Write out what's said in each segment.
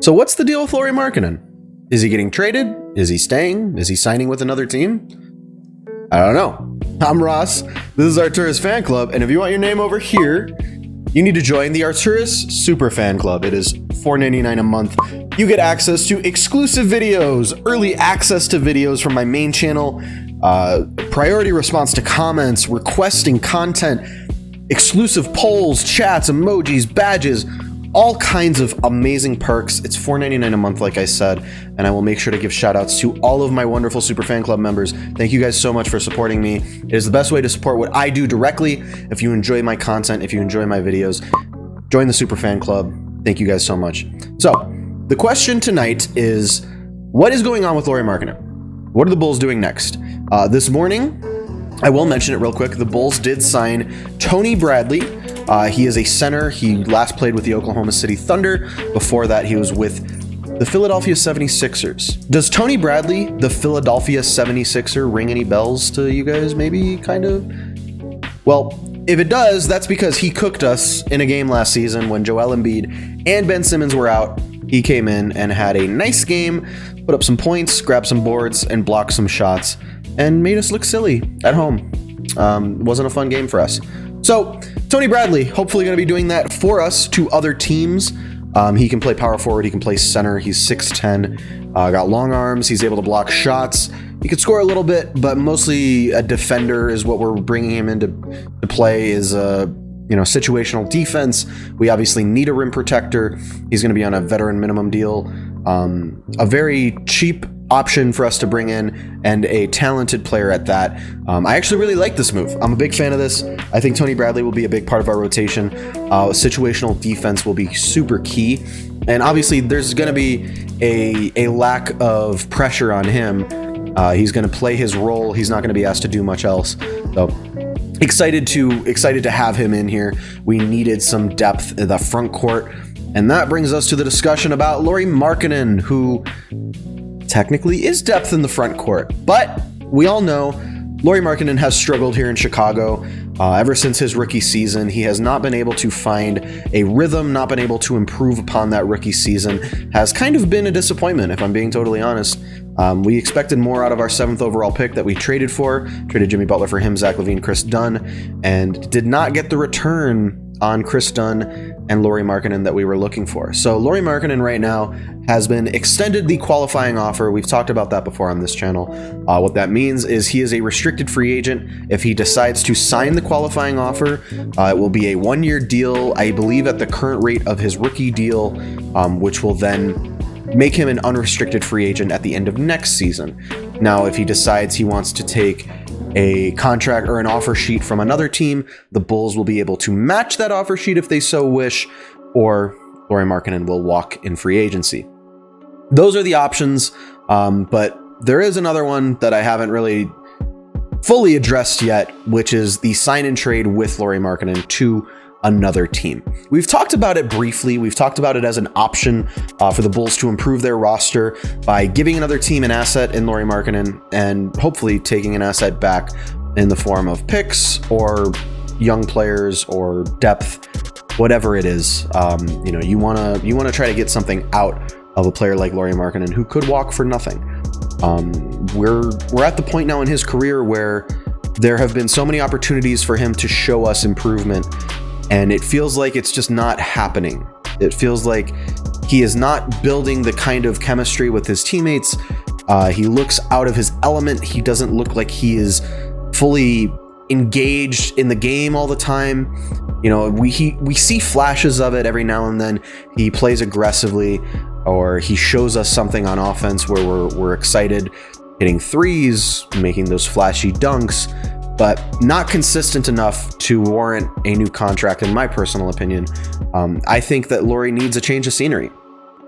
So what's the deal with Lauri Markkanen? Is he getting traded? Is he staying? Is he signing with another team? I don't know. I'm Ross. This is Arturis Fan Club, and if you want your name over here, you need to join the Arturis Super Fan Club. It is $4.99 a month. You get access to exclusive videos, early access to videos from my main channel, priority response to comments, requesting content, exclusive polls, chats, emojis, badges, all kinds of amazing perks. It's $4.99 a month, like I said, and I will make sure to give shout outs to all of my wonderful Super Fan Club members. Thank you guys so much for supporting me. It is the best way to support what I do directly. If you enjoy my content, if you enjoy my videos, join the Super Fan Club. Thank you guys so much. So the question tonight is, what is going on with Lauri Markkanen? What are the Bulls doing next? This morning, I will mention it real quick. The Bulls did sign Tony Bradley. He is a center. He last played with the Oklahoma City Thunder. Before that, he was with the Philadelphia 76ers. Does Tony Bradley, the Philadelphia 76er, ring any bells to you guys? Maybe, kind of? Well, if it does, that's because he cooked us in a game last season when Joel Embiid and Ben Simmons were out. He came in and had a nice game, put up some points, grabbed some boards, and blocked some shots, and made us look silly at home. Wasn't a fun game for us. So Tony Bradley, hopefully going to be doing that for us to other teams. He can play power forward. He can play center. He's 6'10", got long arms. He's able to block shots. He could score a little bit, but mostly a defender is what we're bringing him into to play, is situational defense. We obviously need a rim protector. He's going to be on a veteran minimum deal. A very cheap option for us to bring in, and a talented player at that. I actually really like this move. I'm a big fan of this. I think Tony Bradley will be a big part of our rotation. Situational defense will be super key, and obviously there's going to be a lack of pressure on him. He's going to play his role. He's not going to be asked to do much else. So excited to have him in here. We needed some depth in the front court, and that brings us to the discussion about Lauri Markkanen, who technically is depth in the front court, but we all know Lauri Markkanen has struggled here in Chicago ever since his rookie season. He has not been able to find a rhythm, not been able to improve upon that rookie season. Has kind of been a disappointment, if I'm being totally honest. We expected more out of our 7th overall pick that we traded Jimmy Butler for him, Zach LaVine, Chris Dunn, and did not get the return on Chris Dunn and Lauri Markkanen that we were looking for. So Lauri Markkanen right now has been extended the qualifying offer. We've talked about that before on this channel. What that means is he is a restricted free agent. If he decides to sign the qualifying offer, it will be a 1-year deal, I believe at the current rate of his rookie deal, which will then make him an unrestricted free agent at the end of next season. Now, if he decides he wants to take a contract or an offer sheet from another team, the Bulls will be able to match that offer sheet if they so wish, or Lauri Markkanen will walk in free agency. Those are the options, but there is another one that I haven't really fully addressed yet, which is the sign and trade with Lauri Markkanen to another team. We've talked about it briefly. We've talked about it as an option for the Bulls to improve their roster by giving another team an asset in Lauri Markkanen, and hopefully taking an asset back in the form of picks or young players or depth, whatever it is. You want to try to get something out of a player like Lauri Markkanen, who could walk for nothing. We're at the point now in his career where there have been so many opportunities for him to show us improvement, and it feels like it's just not happening. It feels like he is not building the kind of chemistry with his teammates. He looks out of his element. He doesn't look like he is fully engaged in the game all the time. We see flashes of it every now and then. He plays aggressively, or he shows us something on offense where we're excited, hitting threes, making those flashy dunks, but not consistent enough to warrant a new contract, in my personal opinion. I think that Lauri needs a change of scenery.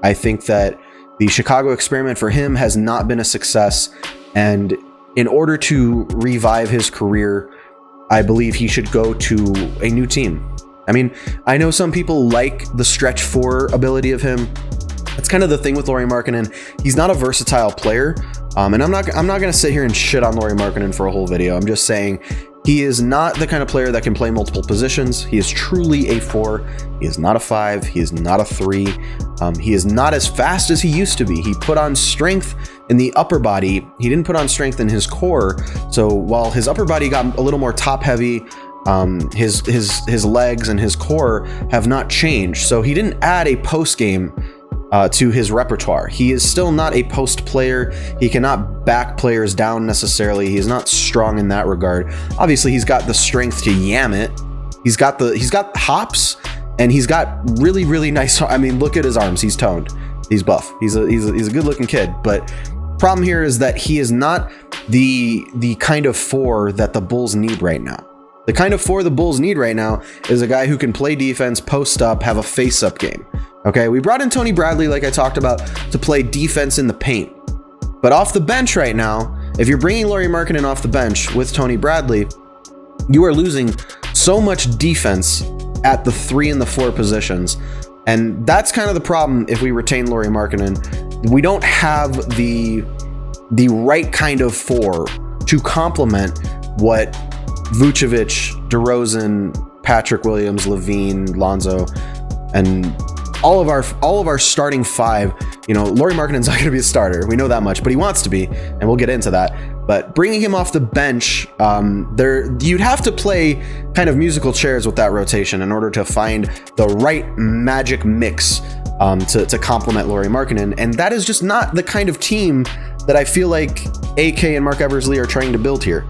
I think that the Chicago experiment for him has not been a success, and in order to revive his career, I believe he should go to a new team. I mean, I know some people like the stretch 4 ability of him. That's kind of the thing with Lauri Markkanen. He's not a versatile player. And I'm not going to sit here and shit on Lauri Markkanen for a whole video. I'm just saying He is not the kind of player that can play multiple positions. He is truly a 4. He is not a 5. He is not a 3. He is not as fast as he used to be. He put on strength in the upper body. He didn't put on strength in his core. So while his upper body got a little more top heavy, his legs and his core have not changed. So he didn't add a post game to his repertoire. He is still not a post player. He cannot back players down necessarily. He is not strong in that regard. Obviously, he's got the strength to yam it. He's got hops, and he's got really, really nice. I mean, look at his arms. He's toned. He's buff. He's a good looking kid. But problem here is that he is not the kind of 4 that the Bulls need right now. The kind of 4 the Bulls need right now is a guy who can play defense, post up, have a face up game. Okay, we brought in Tony Bradley, like I talked about, to play defense in the paint. But off the bench right now, if you're bringing Lauri Markkanen off the bench with Tony Bradley, you are losing so much defense at the 3 and the 4 positions. And that's kind of the problem if we retain Lauri Markkanen. We don't have the right kind of 4 to complement what Vucevic, DeRozan, Patrick Williams, Levine, Lonzo, and all of our starting 5. You know, Lauri Markkanen's not going to be a starter. We know that much, but he wants to be, and we'll get into that. But bringing him off the bench, you'd have to play kind of musical chairs with that rotation in order to find the right magic mix to complement Lauri Markkanen, and that is just not the kind of team that I feel like AK and Mark Eversley are trying to build here.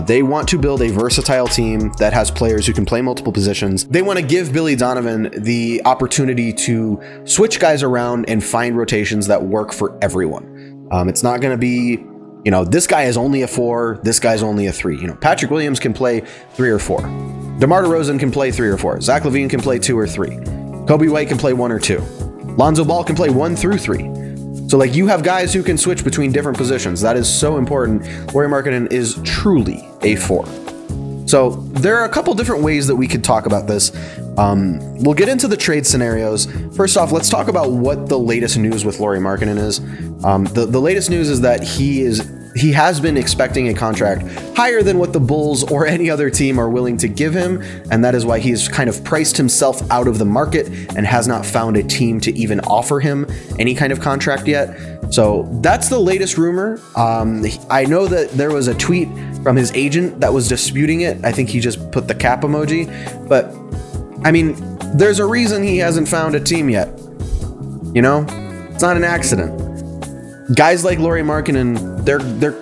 They want to build a versatile team that has players who can play multiple positions. They want to give Billy Donovan the opportunity to switch guys around and find rotations that work for everyone. It's not going to be, you know, this guy is only a 4, this guy's only a 3. You know, Patrick Williams can play 3 or 4. DeMar DeRozan can play 3 or 4. Zach LaVine can play 2 or 3. Kobe White can play 1 or 2. Lonzo Ball can play 1 through 3. So like you have guys who can switch between different positions. That is so important. Lauri Markkanen is truly a 4. So there are a couple different ways that we could talk about this. We'll get into the trade scenarios. First off, let's talk about what the latest news with Lauri Markkanen is. The latest news is that he has been expecting a contract higher than what the Bulls or any other team are willing to give him, and that is why he's kind of priced himself out of the market and has not found a team to even offer him any kind of contract yet. So that's the latest rumor. I know that there was a tweet from his agent that was disputing it. I think he just put the cap emoji, but I mean, there's a reason he hasn't found a team yet. You know, it's not an accident. Guys like Lauri Markkanen, they're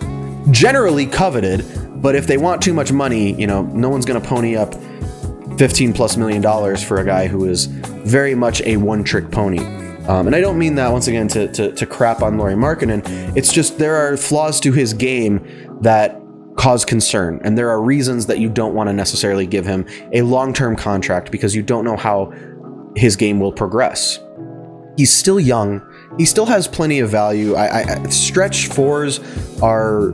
generally coveted, but if they want too much money, you know, no one's going to pony up $15+ million for a guy who is very much a one-trick pony. And I don't mean that, once again, to crap on Lauri Markkanen. It's just there are flaws to his game that cause concern, and there are reasons that you don't want to necessarily give him a long-term contract because you don't know how his game will progress. He's still young. He still has plenty of value. Stretch 4s are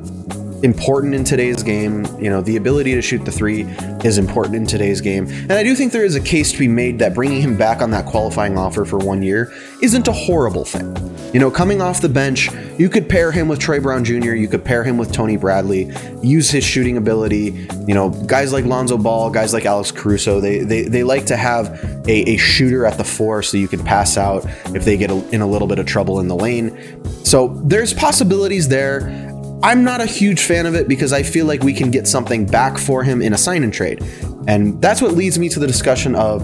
important in today's game. You know, the ability to shoot the 3 is important in today's game. And I do think there is a case to be made that bringing him back on that qualifying offer for 1 year isn't a horrible thing. You know, coming off the bench, you could pair him with Troy Brown Jr., you could pair him with Tony Bradley, use his shooting ability. You know, guys like Lonzo Ball, guys like Alex Caruso, they like to have a shooter at the 4 so you can pass out if they get in a little bit of trouble in the lane. So there's possibilities there. I'm not a huge fan of it because I feel like we can get something back for him in a sign and trade. And that's what leads me to the discussion of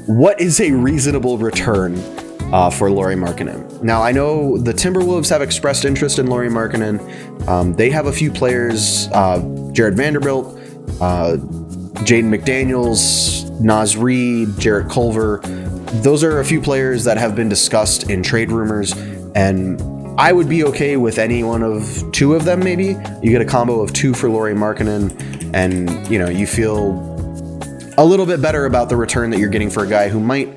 what is a reasonable return for Lauri Markkanen. Now, I know the Timberwolves have expressed interest in Lauri Markkanen. They have a few players, Jared Vanderbilt, Jaden McDaniels, Naz Reid, Jarrett Culver. Those are a few players that have been discussed in trade rumors, and I would be okay with any one of 2 of them. Maybe you get a combo of 2 for Lauri Markkanen, and you know, you feel a little bit better about the return that you're getting for a guy who might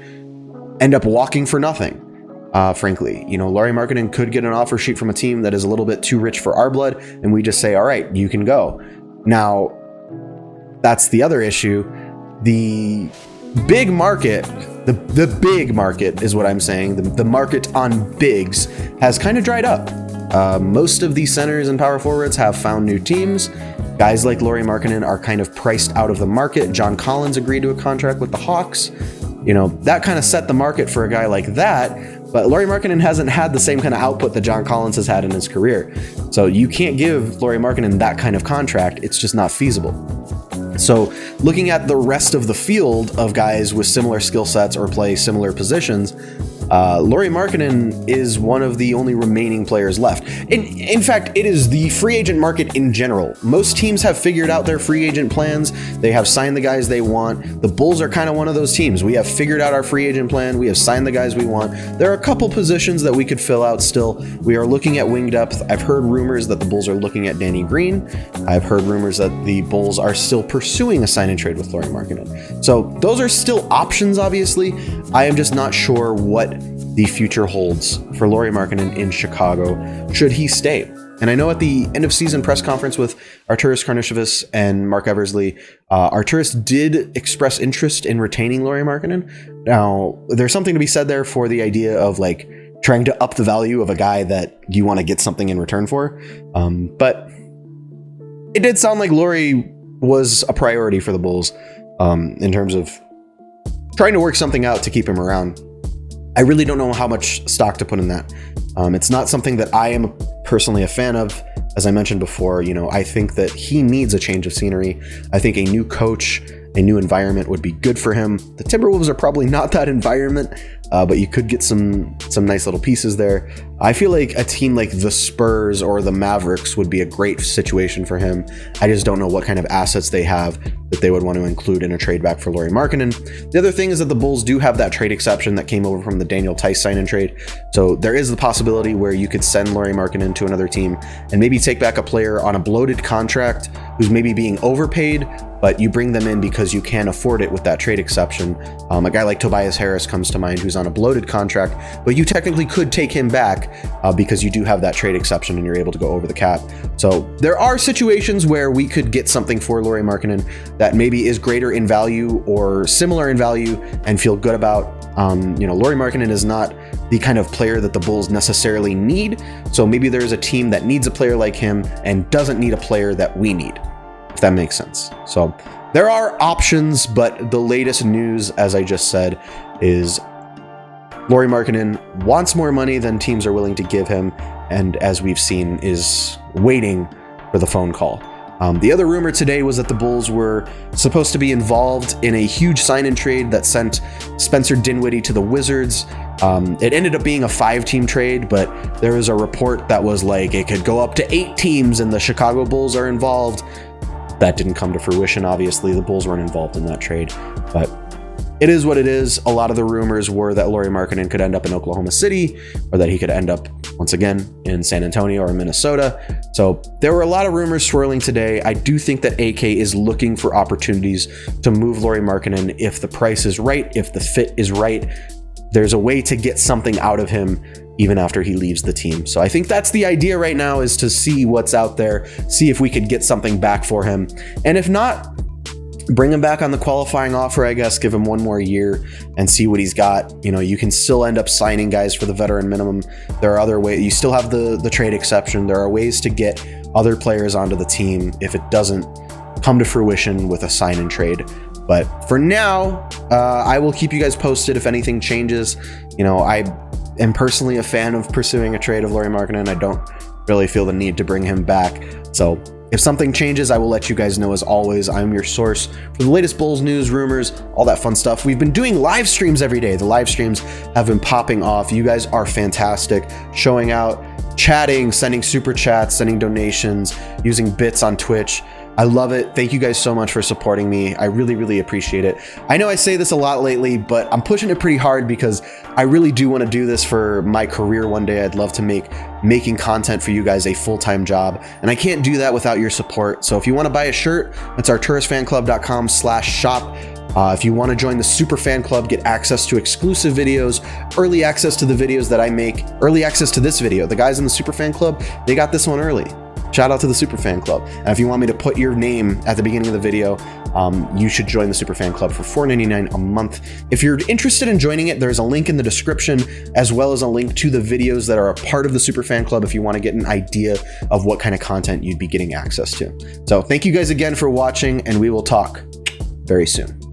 end up walking for nothing. Frankly, you know, Lauri Markkanen could get an offer sheet from a team that is a little bit too rich for our blood, and we just say, all right, you can go. Now, that's the other issue. The big market, the big market is what I'm saying. The market on bigs has kind of dried up. Most of these centers and power forwards have found new teams. Guys like Lauri Markkanen are kind of priced out of the market. John Collins agreed to a contract with the Hawks. You know, that kind of set the market for a guy like that. But Lauri Markkanen hasn't had the same kind of output that John Collins has had in his career. So you can't give Lauri Markkanen that kind of contract. It's just not feasible. So looking at the rest of the field of guys with similar skill sets or play similar positions, Lauri Markkanen is one of the only remaining players left. In fact, it is the free agent market in general. Most teams have figured out their free agent plans. They have signed the guys they want. The Bulls are kind of one of those teams. We have figured out our free agent plan. We have signed the guys we want. There are a couple positions that we could fill out still. We are looking at wing depth. I've heard rumors that the Bulls are looking at Danny Green. I've heard rumors that the Bulls are still pursuing a sign and trade with Lauri Markkanen. So those are still options, obviously. I am just not sure what the future holds for Lauri Markkanen in Chicago should he stay. And I know at the end of season press conference with Arturas Karnisovas and Mark Eversley, Arturas did express interest in retaining Lauri Markkanen. Now, there's something to be said there for the idea of like trying to up the value of a guy that you want to get something in return for. But it did sound like Lauri was a priority for the Bulls in terms of trying to work something out to keep him around. I really don't know how much stock to put in that. It's not something that I am personally a fan of. As I mentioned before, you know, I think that he needs a change of scenery. I think a new coach, a new environment would be good for him. The Timberwolves are probably not that environment, but you could get some nice little pieces there. I feel like a team like the Spurs or the Mavericks would be a great situation for him. I just don't know what kind of assets they have that they would want to include in a trade back for Lauri Markkanen. The other thing is that the Bulls do have that trade exception that came over from the Daniel Tice sign and trade. So there is the possibility where you could send Lauri Markkanen to another team and maybe take back a player on a bloated contract who's maybe being overpaid, but you bring them in because you can afford it with that trade exception. A guy like Tobias Harris comes to mind who's on a bloated contract, but you technically could take him back because you do have that trade exception and you're able to go over the cap. So there are situations where we could get something for Lauri Markkanen that maybe is greater in value or similar in value and feel good about. Lauri Markkanen is not the kind of player that the Bulls necessarily need. So maybe there's a team that needs a player like him and doesn't need a player that we need, if that makes sense. So there are options, but the latest news, as I just said, is Lauri Markkanen wants more money than teams are willing to give him, and as we've seen, is waiting for the phone call. The other rumor today was that the Bulls were supposed to be involved in a huge sign-and trade that sent Spencer Dinwiddie to the Wizards. It ended up being a 5-team trade, but there was a report that was like it could go up to 8 teams and the Chicago Bulls are involved. That didn't come to fruition, obviously. The Bulls weren't involved in that trade, but it is what it is. A lot of the rumors were that Lauri Markkanen could end up in Oklahoma City, or that he could end up, once again, in San Antonio or Minnesota. So there were a lot of rumors swirling today. I do think that AK is looking for opportunities to move Lauri Markkanen if the price is right, if the fit is right. There's a way to get something out of him even after he leaves the team. So I think that's the idea right now, is to see what's out there, see if we could get something back for him. And if not, bring him back on the qualifying offer, I guess, give him one more year and see what he's got. You know, you can still end up signing guys for the veteran minimum. There are other ways. You still have the trade exception. There are ways to get other players onto the team if it doesn't come to fruition with a sign and trade. But for now, I will keep you guys posted if anything changes. You know, I am personally a fan of pursuing a trade of Lauri Markkanen. I don't really feel the need to bring him back. So if something changes, I will let you guys know. As always, I'm your source for the latest Bulls news, rumors, all that fun stuff. We've been doing live streams every day. The live streams have been popping off. You guys are fantastic, showing out, chatting, sending super chats, sending donations, using bits on Twitch. I love it. Thank you guys so much for supporting me. I really, really appreciate it. I know I say this a lot lately, but I'm pushing it pretty hard because I really do want to do this for my career one day. I'd love to make making content for you guys a full-time job, and I can't do that without your support. So if you want to buy a shirt, it's arturasfanclub.com/shop. If you want to join the Super Fan Club, get access to exclusive videos, early access to the videos that I make, early access to this video. The guys in the Super Fan Club, they got this one early. Shout out to the Super Fan Club. And if you want me to put your name at the beginning of the video, you should join the Super Fan Club for $4.99 a month. If you're interested in joining it, there's a link in the description, as well as a link to the videos that are a part of the Super Fan Club if you want to get an idea of what kind of content you'd be getting access to. So thank you guys again for watching, and we will talk very soon.